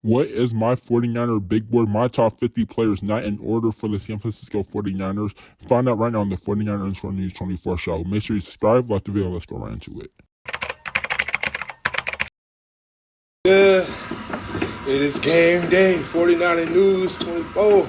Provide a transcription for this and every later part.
What is my 49er big board? My top 50 players, not in order for the San Francisco 49ers. Find out right now on the 49ers for News 24 show. Make sure you subscribe, like the video, let's go right into it. Yeah, it is game day, 49er News 24.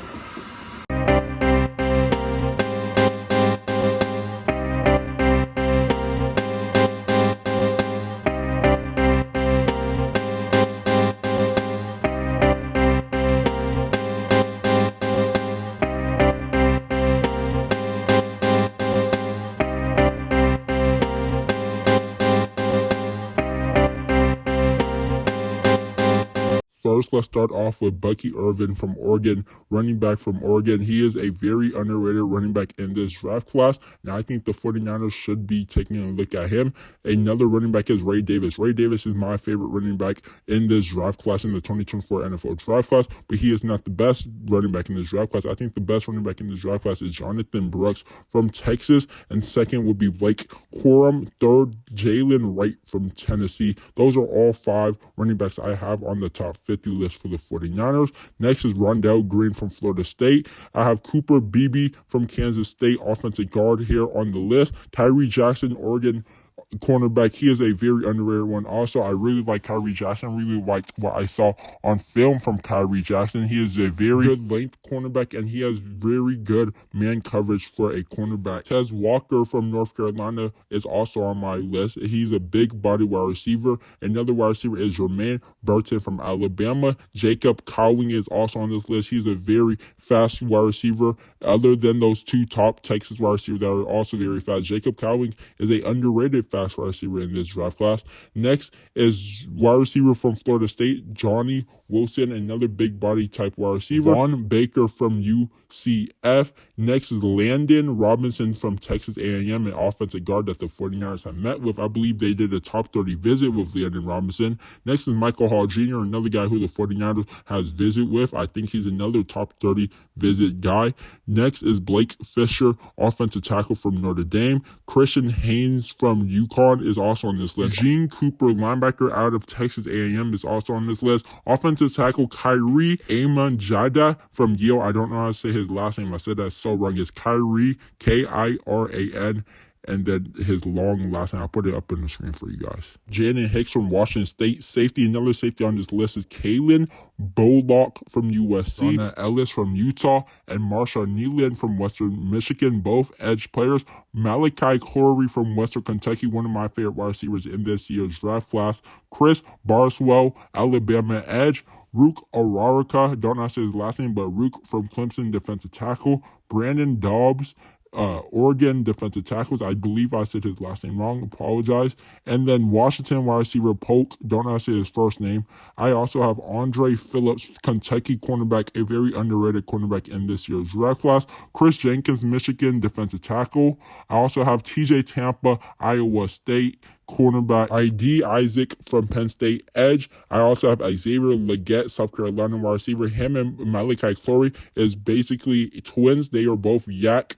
First, let's start off with Bucky Irvin from Oregon, running back from Oregon. He is a very underrated running back in this draft class. Now, I think the 49ers should be taking a look at him. Another running back is Ray Davis. Ray Davis is my favorite running back in this draft class, in the 2024 NFL draft class, but he is not the best running back in this draft class. I think the best running back in this draft class is Jonathan Brooks from Texas, and second would be Blake Corum. Third, Jalen Wright from Tennessee. Those are all 5 running backs I have on the top 50 list for the 49ers. Next is Rondell Green from Florida State. I have Cooper Beebe from Kansas State, offensive guard, here on the list. Tyree Jackson, Oregon cornerback. He is a very underrated one. Also, I really like Tyree Jackson. Really liked what I saw on film from Tyree Jackson. He is a very good length cornerback, and he has very good man coverage for a cornerback. Tez Walker from North Carolina is also on my list. He's a big body wide receiver. Another wide receiver is Jermaine Burton from Alabama. Jacob Cowing is also on this list. He's a very fast wide receiver. Other than those 2 top Texas wide receivers that are also very fast, Jacob Cowing is a underrated fast wide receiver in this draft class. Next is wide receiver from Florida State, Johnny Wilson, another big body type wide receiver. Vaughn Baker from UCF. Next is Landon Robinson from Texas A&M, an offensive guard that the 49ers have met with. I believe they did a top 30 visit with Landon Robinson. Next is Michael Hall Jr., another guy who the 49ers has visit with. I think he's another top 30 visit guy. Next is Blake Fisher, offensive tackle from Notre Dame. Christian Haynes from UConn is also on this list. Gene Cooper, linebacker out of Texas A&M, is also on this list. Offensive tackle Kyrie Amanjada from Yale. I don't know how to say his last name. I said that so wrong. It's Kyrie, Kiran, and then his long last name. I'll put it up on the screen for you guys. Jaden Hicks from Washington State. Safety, another safety on this list is Kalen Bullock from USC, Donna Ellis from Utah, and Marshawn Nealon from Western Michigan, both edge players. Malachi Corey from Western Kentucky, one of my favorite wide receivers in this year's draft class. Chris Barswell, Alabama edge. Rook Araraka, don't know how to say his last name, but Rook from Clemson, defensive tackle. Brandon Dobbs, Oregon defensive tackles. I believe I said his last name wrong. Apologize. And then Washington wide receiver Polk. Don't know how to say his first name. I also have Andre Phillips, Kentucky cornerback, a very underrated cornerback in this year's draft class. Chris Jenkins, Michigan defensive tackle. I also have TJ Tampa, Iowa State cornerback. ID Isaac from Penn State edge. I also have Xavier Legette, South Carolina wide receiver. Him and Malachi Corey is basically twins. They are both yak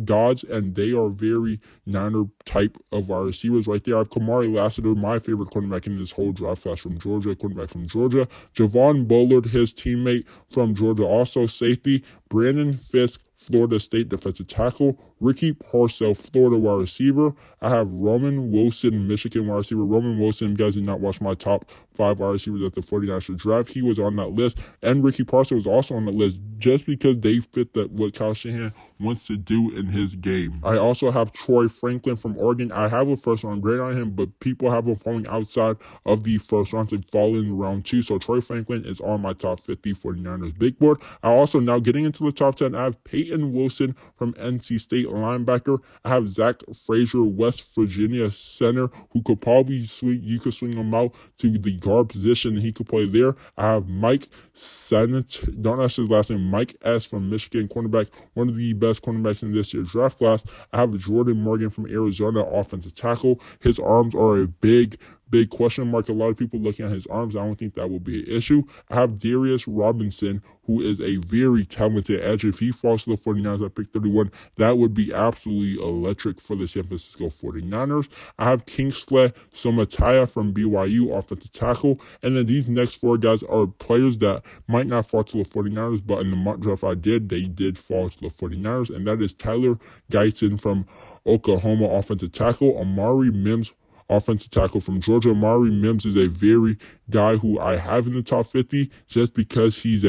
gods, and they are very Niner type of wide receivers right there. I have Kamari Lassiter, my favorite cornerback in this whole draft class from Georgia, cornerback from Georgia. Javon Bullard, his teammate from Georgia, also safety. Brandon Fisk, Florida State defensive tackle. Ricky Parcell, Florida wide receiver. I have Roman Wilson, Michigan wide receiver. Roman Wilson, you guys did not watch my top 5 wide receivers at the 49ers should draft. He was on that list. And Ricky Parcell was also on the list just because they fit what Kyle Shanahan wants to do in his game. I also have Troy Franklin from Oregon. I have a first round grade on him, but people have him falling outside of the first round, like falling in round 2. So Troy Franklin is on my top 50 49ers big board. I also, now getting into the top 10, I have Peyton Wilson from NC State linebacker. I have Zach Frazier, West Virginia center, who could probably you could swing him out to the guard position and he could play there. I have Mike Sennett, don't ask his last name, Mike S. from Michigan, cornerback, one of the best cornerbacks in this year's draft class. I have Jordan Morgan from Arizona, offensive tackle. His arms are a big big question mark. A lot of people looking at his arms. I don't think that will be an issue. I have Darius Robinson, who is a very talented edge. If he falls to the 49ers at pick 31, that would be absolutely electric for the San Francisco 49ers. I have Kingsley Suamataia from BYU, offensive tackle. And then these next four guys are players that might not fall to the 49ers, but in the mock draft I did, they did fall to the 49ers. And that is Tyler Guyton from Oklahoma, offensive tackle. Amari Mims, offensive tackle from Georgia. Amari Mims is a very guy who I have in the top 50 just because he's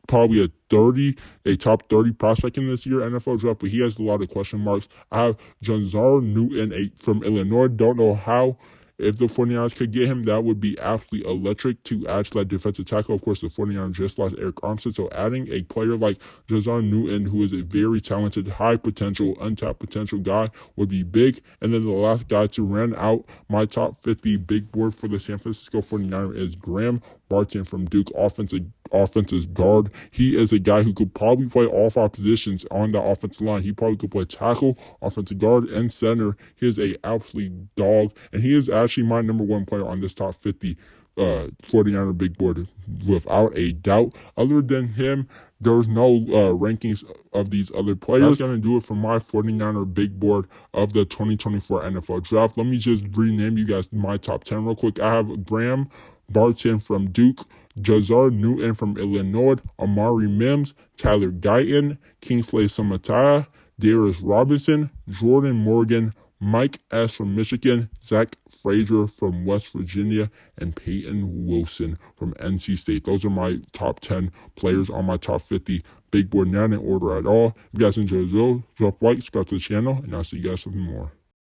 probably a top 30 prospect in this year NFL draft, but he has a lot of question marks. I have Jonzar Newton from Illinois. Don't know how. If the 49ers could get him, that would be absolutely electric to add to that defensive tackle. Of course, the 49ers just lost Eric Armstead, so adding a player like Jonzar Newton, who is a very talented, high potential, untapped potential guy, would be big. And then the last guy to round out my top 50 big board for the San Francisco 49ers is Graham Barton from Duke, offensive guard. He is a guy who could probably play all five positions on the offensive line. He probably could play tackle, offensive guard, and center. He is a absolute dog, and he is actually my number one player on this top 50 49er big board without a doubt. Other than him, there's no rankings of these other players. That's going to do it for my 49er big board of the 2024 NFL draft. Let me just rename you guys my top 10 real quick. I have Graham Barton from Duke, Jonzar Newton from Illinois, Amari Mims, Tyler Guyton, Kingsley Suamataia, Darius Robinson, Jordan Morgan, Mike S. from Michigan, Zach Frazier from West Virginia, and Peyton Wilson from NC State. Those are my top 10 players on my top 50 big board, not in order at all. If you guys enjoyed the video, drop a like, subscribe to the channel, and I'll see you guys some more.